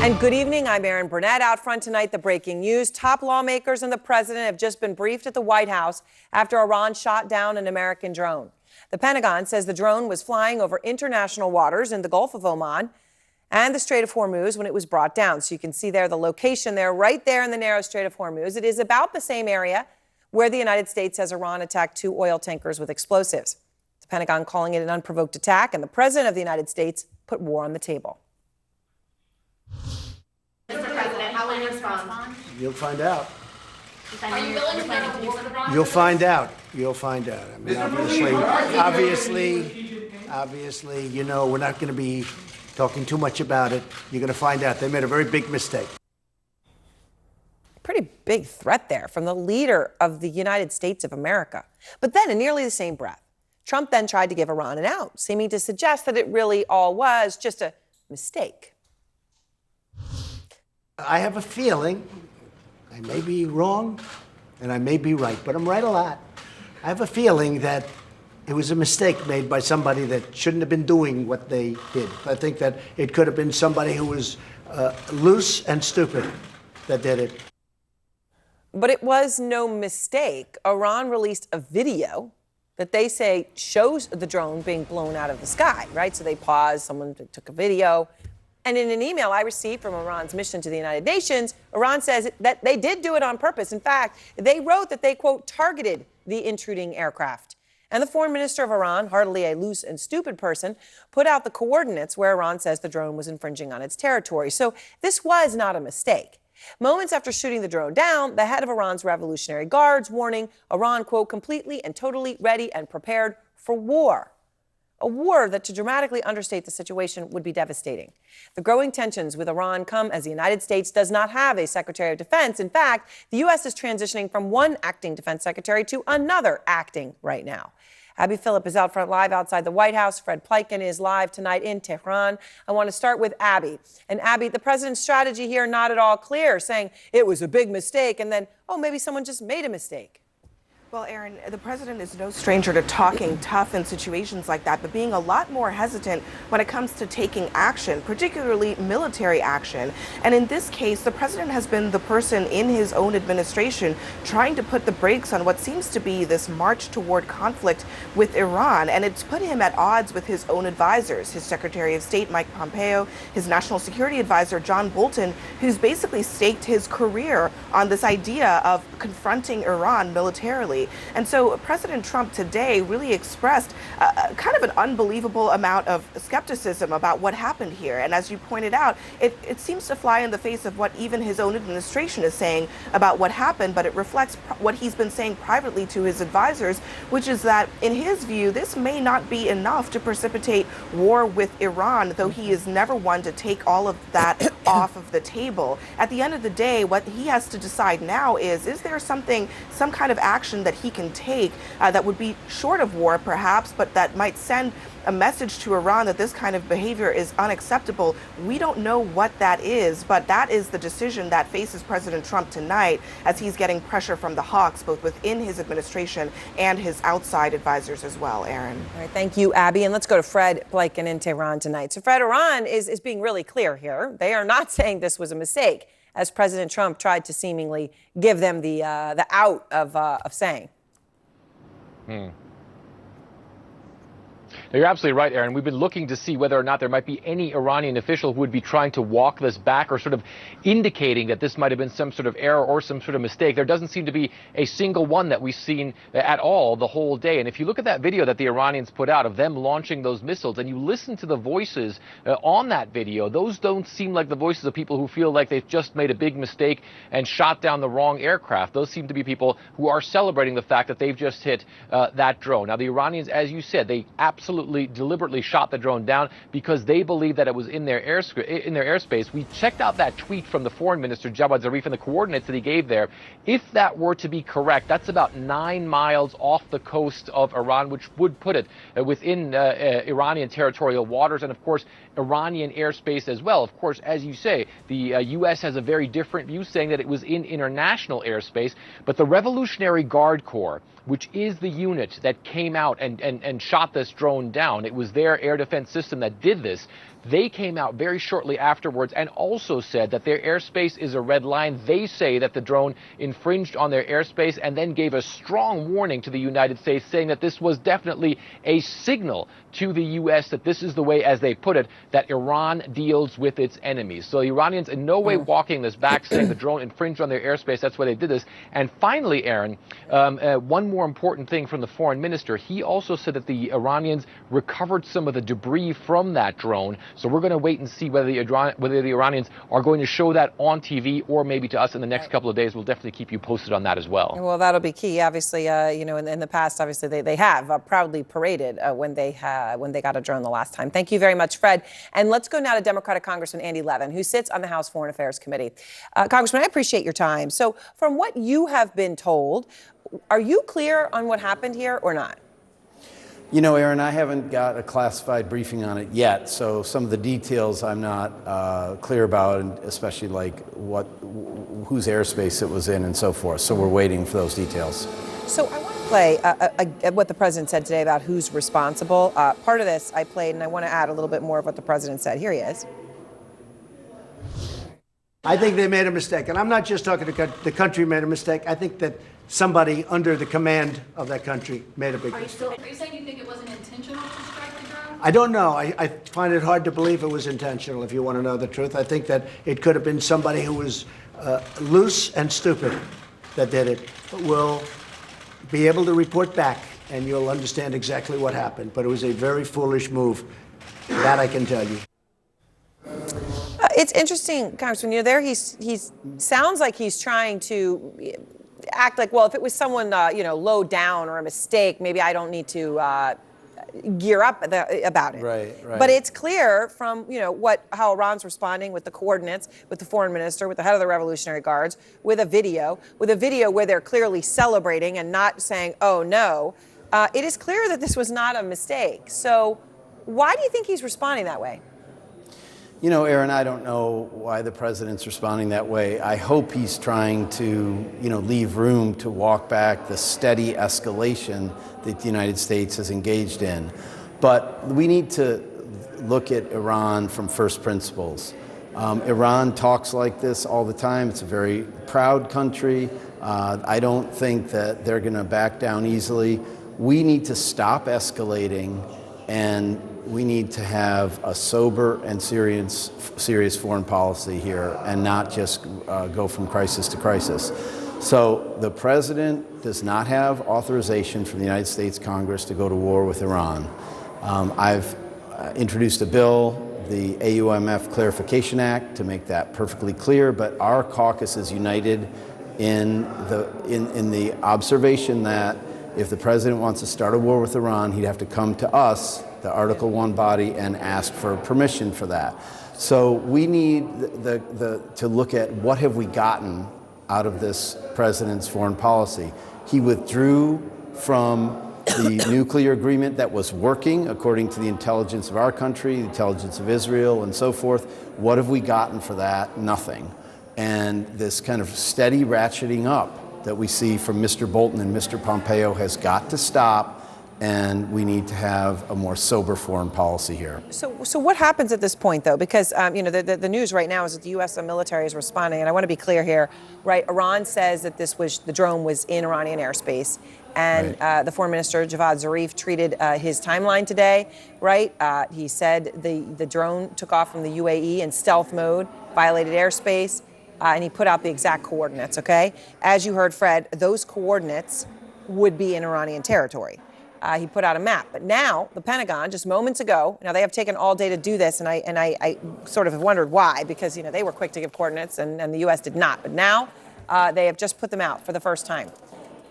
And good evening, I'm Erin Burnett. Out front tonight, the breaking news. Top lawmakers and the president have just been briefed at the White House after Iran shot down an American drone. The Pentagon says the drone was flying over international waters in the Gulf of Oman and the Strait of Hormuz when it was brought down. So you can see there the location there, right there in the narrow Strait of Hormuz. It is about the same area where the United States says Iran attacked 2 oil tankers with explosives. The Pentagon calling it an unprovoked attack, and the president of the United States put war on the table. Mr. President, how will you respond? You'll find out. Are you willing to go to war with Iran? You'll find out. You'll find out. I mean, obviously, you know, we're not going to be talking too much about it. You're going to find out. They made a very big mistake. Pretty big threat there from the leader of the United States of America. But then, in nearly the same breath, Trump then tried to give Iran an out, seeming to suggest that it really all was just a mistake. I have a feeling, I may be wrong and I may be right, but I'm right a lot. I have a feeling that it was a mistake made by somebody that shouldn't have been doing what they did. I think that it could have been somebody who was loose and stupid that did it. But it was no mistake. Iran released a video that they say shows the drone being blown out of the sky, right? So they paused, someone took a video. And in an email I received from Iran's mission to the United Nations, Iran says that they did do it on purpose. In fact, they wrote that they, quote, targeted the intruding aircraft. And the foreign minister of Iran, hardly a loose and stupid person, put out the coordinates where Iran says the drone was infringing on its territory. So this was not a mistake. Moments after shooting the drone down, the head of Iran's Revolutionary Guards warning Iran, quote, completely and totally ready and prepared for war. A war that, to dramatically understate the situation, would be devastating. The growing tensions with Iran come as the United States does not have a Secretary of Defense. In fact, the U.S. is transitioning from one acting defense secretary to another acting right now. Abby Phillip is out front live outside the White House. Fred Pleitgen is live tonight in Tehran. I want to start with Abby. And Abby, the president's strategy here, not at all clear, saying it was a big mistake and then, oh, maybe someone just made a mistake. Well, Erin, the president is no stranger to talking tough in situations like that, but being a lot more hesitant when it comes to taking action, particularly military action. And in this case, the president has been the person in his own administration trying to put the brakes on what seems to be this march toward conflict with Iran. And it's put him at odds with his own advisors, his Secretary of State, Mike Pompeo, his National Security Advisor, John Bolton, who's basically staked his career on this idea of confronting Iran militarily. And so President Trump today really expressed kind of an unbelievable amount of skepticism about what happened here. And as you pointed out, it seems to fly in the face of what even his own administration is saying about what happened, but it reflects what he's been saying privately to his advisors, which is that in his view, this may not be enough to precipitate war with Iran, though he is never one to take all of that off of the table. At the end of the day, what he has to decide now is there some kind of action that he can take that would be short of war perhaps, but that might send a message to Iran that this kind of behavior is unacceptable. We don't know what that is, but that is the decision that faces President Trump tonight as he's getting pressure from the hawks, both within his administration and his outside advisors as well, Erin. All right, thank you, Abby. And let's go to Fred Pleitgen in Tehran tonight. So Fred, Iran is being really clear here. They are not saying this was a mistake, as President Trump tried to seemingly give them the out of saying. Now, you're absolutely right, Erin. We've been looking to see whether or not there might be any Iranian official who would be trying to walk this back or sort of indicating that this might have been some sort of error or some sort of mistake. There doesn't seem to be a single one that we've seen at all the whole day. And if you look at that video that the Iranians put out of them launching those missiles and you listen to the voices on that video, those don't seem like the voices of people who feel like they've just made a big mistake and shot down the wrong aircraft. Those seem to be people who are celebrating the fact that they've just hit that drone. Now, the Iranians, as you said, they absolutely deliberately shot the drone down because they believe that it was in their airspace. We checked out that tweet from the foreign minister, Javad Zarif, and the coordinates that he gave there. If that were to be correct, that's about 9 miles off the coast of Iran, which would put it within Iranian territorial waters and, of course, Iranian airspace as well. Of course, as you say, the U.S. has a very different view, saying that it was in international airspace. But the Revolutionary Guard Corps, which is the unit that came out and shot this drone down, it was their air defense system that did this. They came out very shortly afterwards and also said that their airspace is a red line. They say that the drone infringed on their airspace and then gave a strong warning to the United States, saying that this was definitely a signal to the U.S. that this is the way, as they put it, that Iran deals with its enemies. So the Iranians in no way walking this back, saying the drone infringed on their airspace. That's why they did this. And finally, Aaron, one more important thing from the foreign minister. He also said that the Iranians recovered some of the debris from that drone. So we're going to wait and see whether the Iranians are going to show that on TV or maybe to us in the next couple of days. We'll definitely keep you posted on that as well. Well, that'll be key. Obviously, in the past, obviously they have proudly paraded when they got a drone the last time. Thank you very much, Fred. And let's go now to Democratic Congressman Andy Levin, who sits on the House Foreign Affairs Committee. Congressman, I appreciate your time. So from what you have been told, are you clear on what happened here or not? You know, Aaron, I haven't got a classified briefing on it yet, so some of the details I'm not clear about, and especially like whose airspace it was in and so forth. So we're waiting for those details. So I want to play what the president said today about who's responsible. Part of this I played, and I want to add a little bit more of what the president said. Here he is. I think they made a mistake. And I'm not just talking the country made a mistake. I think that somebody under the command of that country made a big mistake. Are you saying you think it wasn't intentional to strike the drone? I don't know. I find it hard to believe it was intentional, if you want to know the truth. I think that it could have been somebody who was loose and stupid that did it. But we'll be able to report back, and you'll understand exactly what happened. But it was a very foolish move. That I can tell you. It's interesting, Congressman. There he sounds like he's trying to act like, well, if it was someone low down or a mistake, maybe I don't need to gear up about it. Right. But it's clear from how Iran's responding with the coordinates, with the foreign minister, with the head of the Revolutionary Guards, with a video where they're clearly celebrating and not saying, "Oh no." It is clear that this was not a mistake. So, why do you think he's responding that way? You know, Aaron, I don't know why the president's responding that way. I hope he's trying to, leave room to walk back the steady escalation that the United States has engaged in. But we need to look at Iran from first principles. Iran talks like this all the time. It's a very proud country. I don't think that they're going to back down easily. We need to stop escalating, and we need to have a sober and serious foreign policy here and not just go from crisis to crisis. So the president does not have authorization from the United States Congress to go to war with Iran. I've introduced a bill, the AUMF Clarification Act, to make that perfectly clear, but our caucus is united in the observation that if the president wants to start a war with Iran, he'd have to come to us, the Article 1 body, and ask for permission for that. So we need to look at what have we gotten out of this president's foreign policy. He withdrew from the nuclear agreement that was working according to the intelligence of our country, the intelligence of Israel, and so forth. What have we gotten for that? Nothing. And this kind of steady ratcheting up that we see from Mr. Bolton and Mr. Pompeo has got to stop, and we need to have a more sober foreign policy here. So what happens at this point, though? Because the news right now is that the U.S. military is responding, and I want to be clear here, right? Iran says that the drone was in Iranian airspace, and Right. The foreign minister Javad Zarif treated his timeline today, right? He said the drone took off from the UAE in stealth mode, violated airspace. And he put out the exact coordinates, okay? As you heard, Fred, those coordinates would be in Iranian territory. He put out a map. But now, the Pentagon, just moments ago, now they have taken all day to do this, and I sort of have wondered why, because, they were quick to give coordinates, and the U.S. did not. But now, they have just put them out for the first time.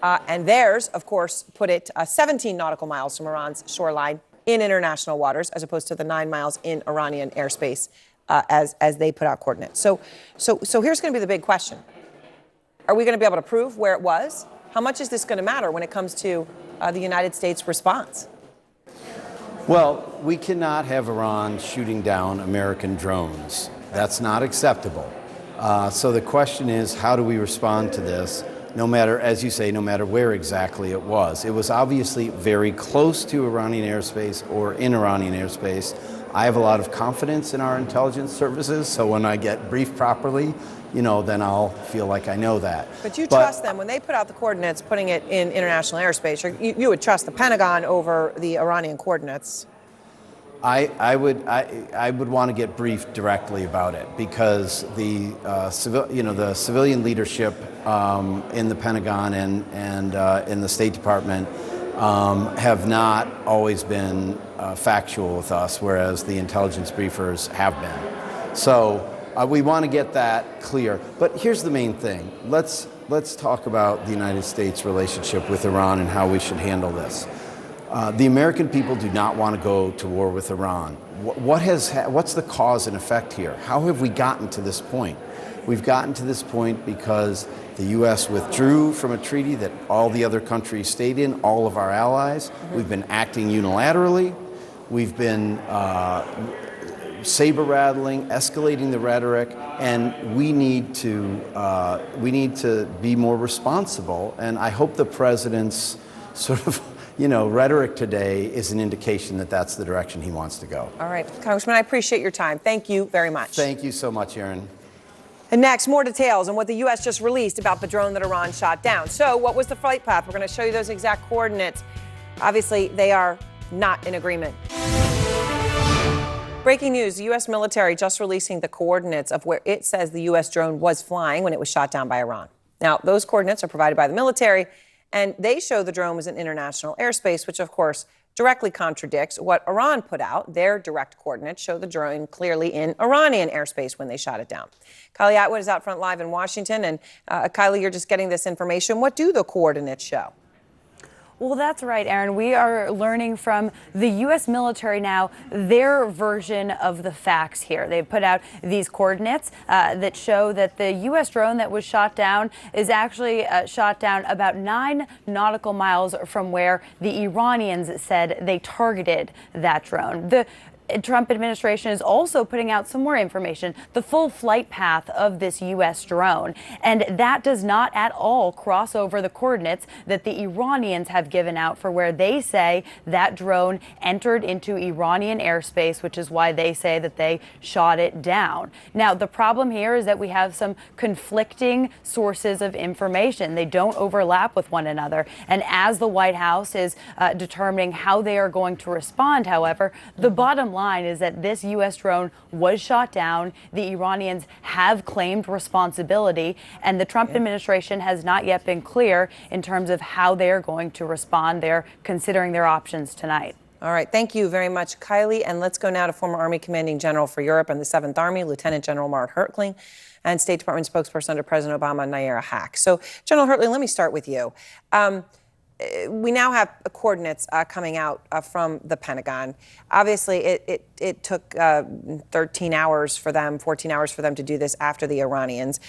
And theirs, of course, put it 17 nautical miles from Iran's shoreline in international waters, as opposed to the 9 miles in Iranian airspace. As they put out coordinates. So here's going to be the big question. Are we going to be able to prove where it was? How much is this going to matter when it comes to the United States response? Well, we cannot have Iran shooting down American drones. That's not acceptable. So the question is, how do we respond to this? No matter, as you say, no matter where exactly it was. It was obviously very close to Iranian airspace or in Iranian airspace. I have a lot of confidence in our intelligence services, so when I get briefed properly, then I'll feel like I know that. But you trust them when they put out the coordinates, putting it in international airspace. You would trust the Pentagon over the Iranian coordinates. I would want to get briefed directly about it, because the the civilian leadership in the Pentagon and in the State Department have not always been factual with us, whereas the intelligence briefers have been. So we want to get that clear. But here's the main thing. Let's talk about the United States' relationship with Iran and how we should handle this. The American people do not want to go to war with Iran. What's the cause and effect here? How have we gotten to this point? We've gotten to this point because the U.S. withdrew from a treaty that all the other countries stayed in, all of our allies. We've been acting unilaterally. We've been saber-rattling, escalating the rhetoric, and we need to be more responsible. And I hope the president's sort of rhetoric today is an indication that that's the direction he wants to go. All right, Congressman, I appreciate your time. Thank you very much. Thank you so much, Aaron. And next, more details on what the U.S. just released about the drone that Iran shot down. So what was the flight path? We're going to show you those exact coordinates. Obviously, they are not in agreement. Breaking news, the U.S. military just releasing the coordinates of where it says the U.S. drone was flying when it was shot down by Iran. Now, those coordinates are provided by the military, and they show the drone was in international airspace, which, of course, directly contradicts what Iran put out. Their direct coordinates show the drone clearly in Iranian airspace when they shot it down. Kylie Atwood is out front live in Washington. And Kylie, you're just getting this information. What do the coordinates show? Well, that's right, Aaron. We are learning from the U.S. military now their version of the facts here. They put out these coordinates that show that the U.S. drone that was shot down is actually shot down about 9 nautical miles from where the Iranians said they targeted that drone. The Trump administration is also putting out some more information, the full flight path of this U.S. drone. And that does not at all cross over the coordinates that the Iranians have given out for where they say that drone entered into Iranian airspace, which is why they say that they shot it down. Now, the problem here is that we have some conflicting sources of information. They don't overlap with one another. And as the White House is determining how they are going to respond, however, the bottom line is that this U.S. drone was shot down. The Iranians have claimed responsibility, and the Trump administration has not yet been clear in terms of how they are going to respond. They're considering their options tonight. All right. Thank you very much, Kylie. And let's go now to former Army Commanding General for Europe and the 7th Army, Lieutenant General Mark Hertling, and State Department spokesperson under President Obama, Nayyera Haque. So, General Hertling, let me start with you. We now have coordinates coming out from the Pentagon. Obviously, it took 13 hours for them, 14 hours for them to do this after the Iranians.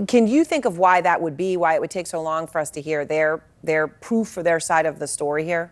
Can you think of why that would be, why it would take so long for us to hear their proof for their side of the story here?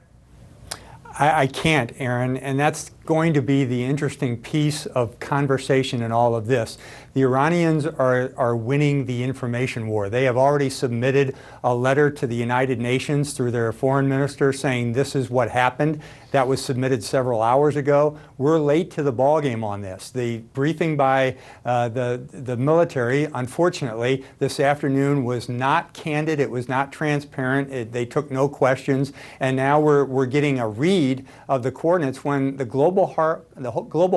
I can't, Aaron, and that's going to be the interesting piece of conversation in all of this. The Iranians are winning the information war. They have already submitted a letter to the United Nations through their foreign minister saying this is what happened. That was submitted several hours ago. We're late to the ballgame on this. The briefing by the military, unfortunately, this afternoon was not candid. It was not transparent. They took no questions. And now we're getting a read of the coordinates when the Global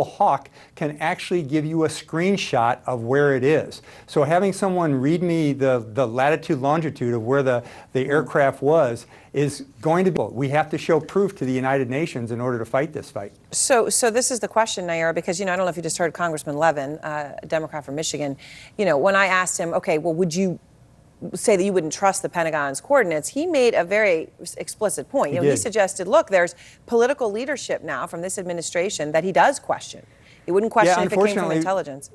Hawk can actually give you a screenshot of where it is. So having someone read me the latitude, longitude of where the aircraft was is going to be, we have to show proof to the United Nations in order to fight this fight. So this is the question, Nayyera, because, I don't know if you just heard Congressman Levin, a Democrat from Michigan, when I asked him, okay, well, would you say that you wouldn't trust the Pentagon's coordinates, he made a very explicit point. He suggested, look, there's political leadership now from this administration that he does question. He wouldn't question if it came from intelligence.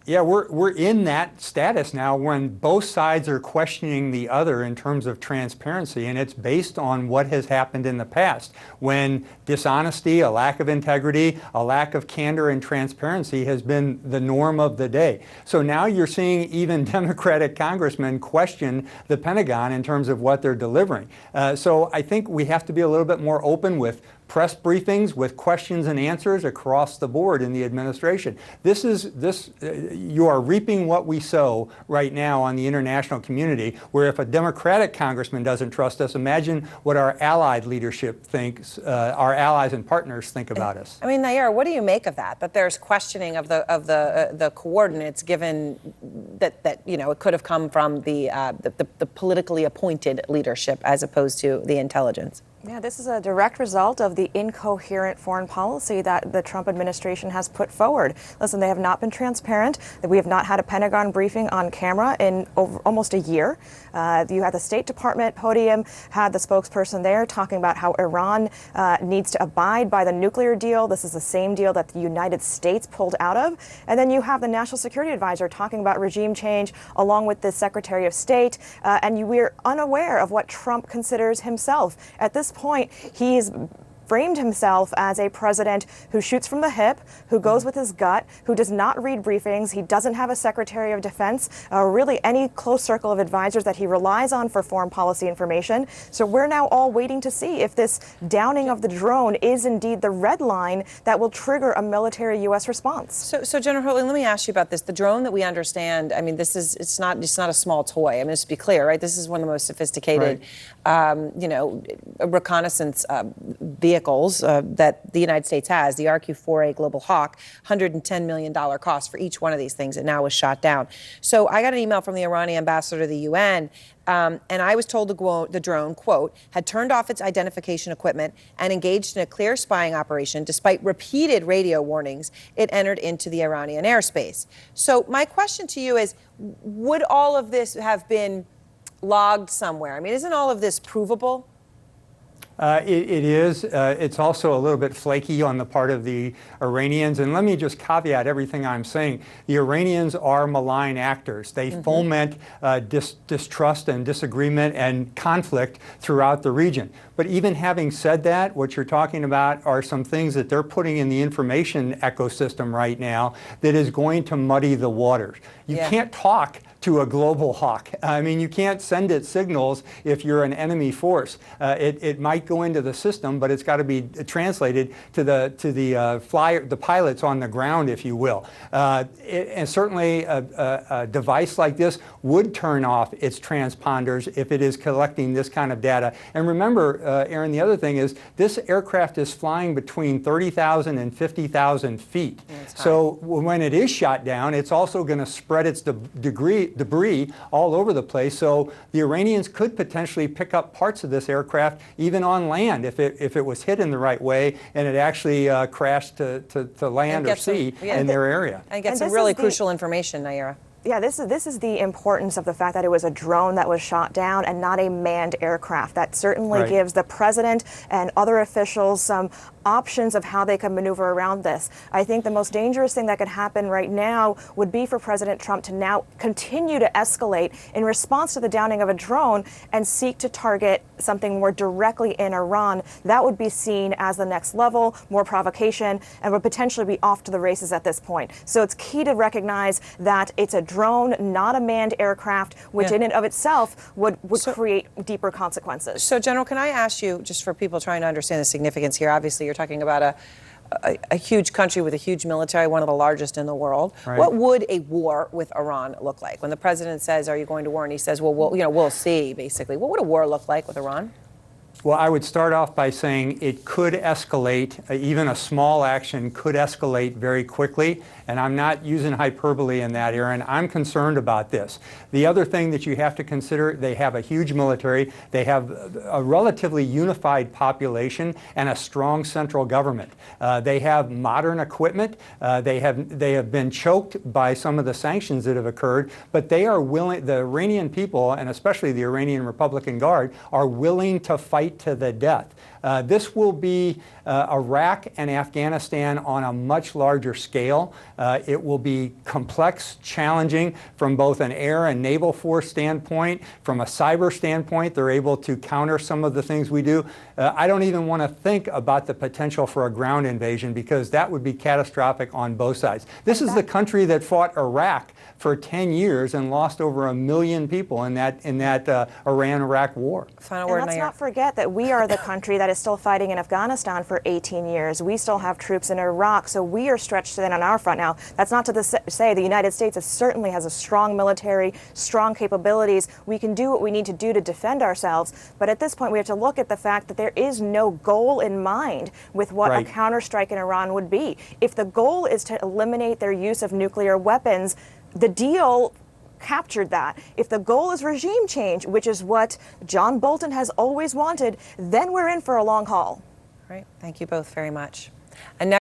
Yeah, we're in that status now when both sides are questioning the other in terms of transparency, and it's based on what has happened in the past when dishonesty, a lack of integrity, a lack of candor and transparency has been the norm of the day. So now you're seeing even Democratic congressmen question the Pentagon in terms of what they're delivering. So I think we have to be a little bit more open with press briefings with questions and answers across the board in the administration. You are reaping what we sow right now on the international community, where if a Democratic congressman doesn't trust us, imagine what our allied leadership thinks, our allies and partners think about us. I mean, Nayyera, what do you make of that? That there's questioning of the coordinates, given that it could have come from the politically appointed leadership as opposed to the intelligence. Yeah, this is a direct result of the incoherent foreign policy that the Trump administration has put forward. Listen, they have not been transparent. We have not had a Pentagon briefing on camera in almost a year. You had the State Department podium, had the spokesperson there talking about how Iran needs to abide by the nuclear deal. This is the same deal that the United States pulled out of. And then you have the National Security Advisor talking about regime change along with the Secretary of State. And we're unaware of what Trump considers himself. At this point, he's framed himself as a president who shoots from the hip, who goes with his gut, who does not read briefings. He doesn't have a Secretary of Defense, really any close circle of advisors that he relies on for foreign policy information. So we're now all waiting to see if this downing of the drone is indeed the red line that will trigger a military U.S. response. So General Hurley, let me ask you about this. The drone that we understand, I mean, it's not a small toy. I mean, just to be clear, right? This is one of the most sophisticated, reconnaissance vehicles that the United States has, the RQ-4A Global Hawk, $110 million cost for each one of these things. It now was shot down. So I got an email from the Iranian ambassador to the UN, and I was told the drone, quote, had turned off its identification equipment and engaged in a clear spying operation. Despite repeated radio warnings, it entered into the Iranian airspace. So my question to you is, would all of this have been logged somewhere? I mean, isn't all of this provable? It is. It's also a little bit flaky on the part of the Iranians. And let me just caveat everything I'm saying. The Iranians are malign actors. They foment distrust and disagreement and conflict throughout the region. But even having said that, what you're talking about are some things that they're putting in the information ecosystem right now that is going to muddy the waters. You can't talk to a global hawk. I mean, you can't send it signals if you're an enemy force. It might go into the system, but it's got to be translated to the pilots on the ground, if you will. And certainly a device like this would turn off its transponders if it is collecting this kind of data. And remember, Aaron, the other thing is this aircraft is flying between 30,000 and 50,000 feet. So when it is shot down, it's also going to spread its debris all over the place. So the Iranians could potentially pick up parts of this aircraft even on land if it was hit in the right way and it actually crashed to land or sea in their area. And get some really crucial information, Nayyera. Yeah, this is the importance of the fact that it was a drone that was shot down and not a manned aircraft. That certainly gives the president and other officials some options of how they can maneuver around this. I think the most dangerous thing that could happen right now would be for President Trump to now continue to escalate in response to the downing of a drone and seek to target something more directly in Iran. That would be seen as the next level, more provocation, and would potentially be off to the races at this point. So it's key to recognize that it's a drone, not a manned aircraft, which in and of itself would create deeper consequences. So, General, can I ask you, just for people trying to understand the significance here, obviously you're talking about a huge country with a huge military, one of the largest in the world. Right. What would a war with Iran look like? When the president says, "Are you going to war?" and he says, "Well, we'll see." Basically, what would a war look like with Iran? Well, I would start off by saying it could escalate. Even a small action could escalate very quickly. And I'm not using hyperbole in that, Aaron. I'm concerned about this. The other thing that you have to consider, they have a huge military. They have a relatively unified population and a strong central government. They have modern equipment. They have been choked by some of the sanctions that have occurred, but they are willing, the Iranian people, and especially the Iranian Republican Guard, are willing to fight to the death. This will be Iraq and Afghanistan on a much larger scale. It will be complex, challenging from both an air and naval force standpoint. From a cyber standpoint, they're able to counter some of the things we do. I don't even want to think about the potential for a ground invasion because that would be catastrophic on both sides. This is the country that fought Iraq for 10 years and lost over 1 million people in that Iran-Iraq war. Final word, And let's Mayor. not forget that we are the country that is still fighting in Afghanistan for 18 years. We still have troops in Iraq, so we are stretched thin on our front. Now, that's not to say the United States certainly has a strong military, strong capabilities. We can do what we need to do to defend ourselves, but at this point we have to look at the fact that there is no goal in mind with what a counterstrike in Iran would be. If the goal is to eliminate their use of nuclear weapons, the deal captured that. If the goal is regime change, which is what John Bolton has always wanted, then we're in for a long haul. Right. Thank you both very much. And now